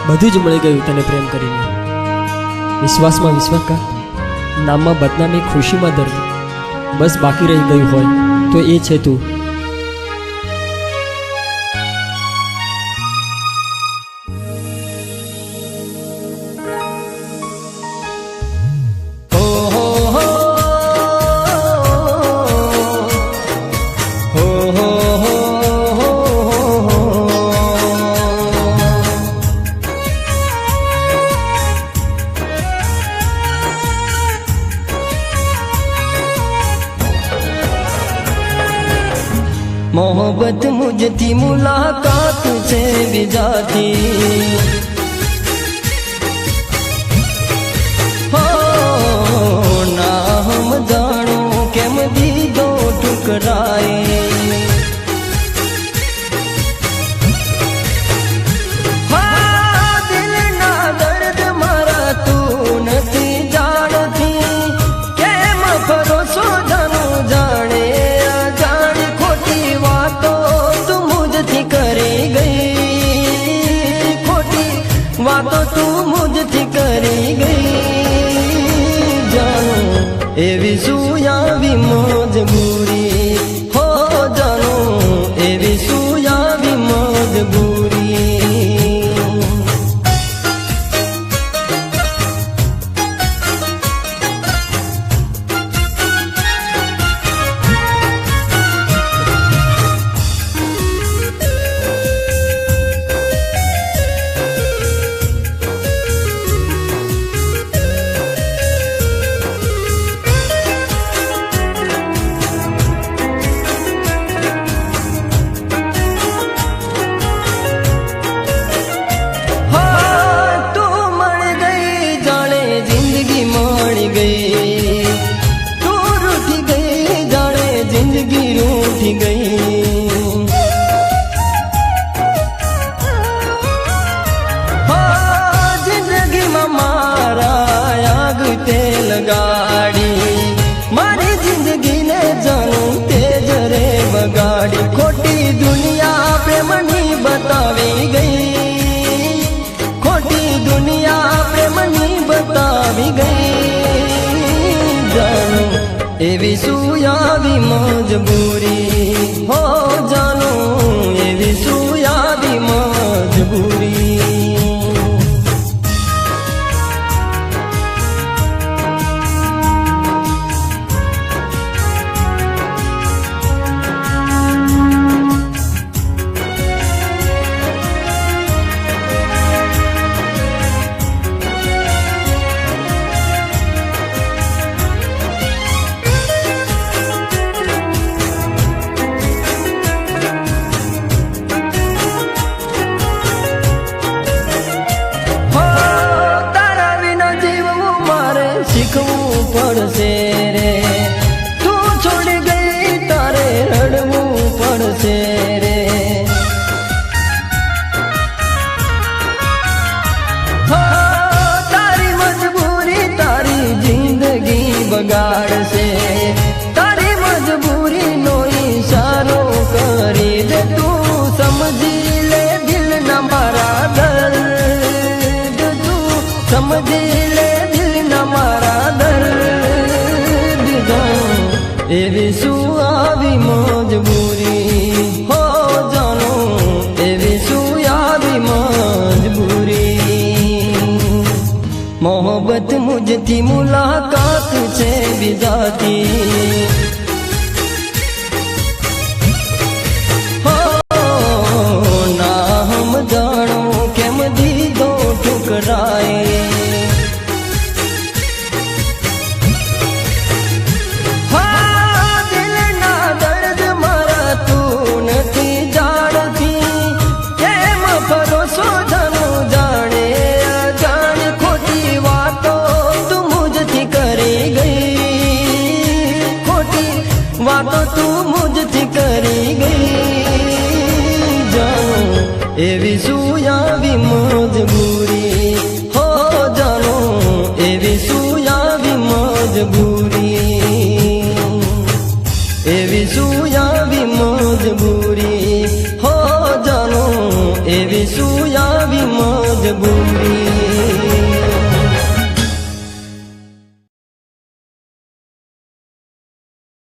બધું જ મળી ગયું તને પ્રેમ કરીને। વિશ્વાસમાં વિશ્વાસઘાત, નામમાં બદનામી, ખુશીમાં દર્દ, બસ બાકી રહી ગયું હોય તો એ છે તું। मोहब्बत मुझती मुलाकात से विजाती हो ना हम जानो केम दीदो ठुकराए। दिल ना दर्द मारा तू नथी जाणती केम भरोसो जानो जाने वातो तू मुझथी करी गई। जानो एवी सुया भी मजबूरी हो, जानो एवी सुया भी मजबूरी। जिंदगी में मारा आग ते लगाड़ी, मारी जिंदगी ने जानू तेज रे बगाड़ी। खोटी दुनिया प्रेमनी बतावी गई, खोटी दुनिया प्रेमनी बतावी गई। जानू एवी सुया भी मजबूरी हो, जानो एवी सुया भी मजबूरी। શીખવું પડશે રે, તું છોડી ગઈ તારે રડવું પડશે રે। તારી મજબૂરી તારી જિંદગી બગાડશે, તારી મજબૂરી નો ઈશારો કરી દે। તું સમજી લે દિલ ના મારા દર્દ, તું સમજી લે मारा दर्द। एवी सुयावी मजबूरी हो, जानो एवी सुयावी मजबूरी। मोहब्बत मुझती मुलाकात से विजाती हो ना हम जानो केम दीदो ठुकराए। वातो तू मुझथी करी गई। जानो एवी सुया भी मजबूरी हो, जानो एवी सुया भी मजबूरी। एवी सुया भी मजबूरी हो, जानो एवी सुया भी मजबूरी। મજબૂરી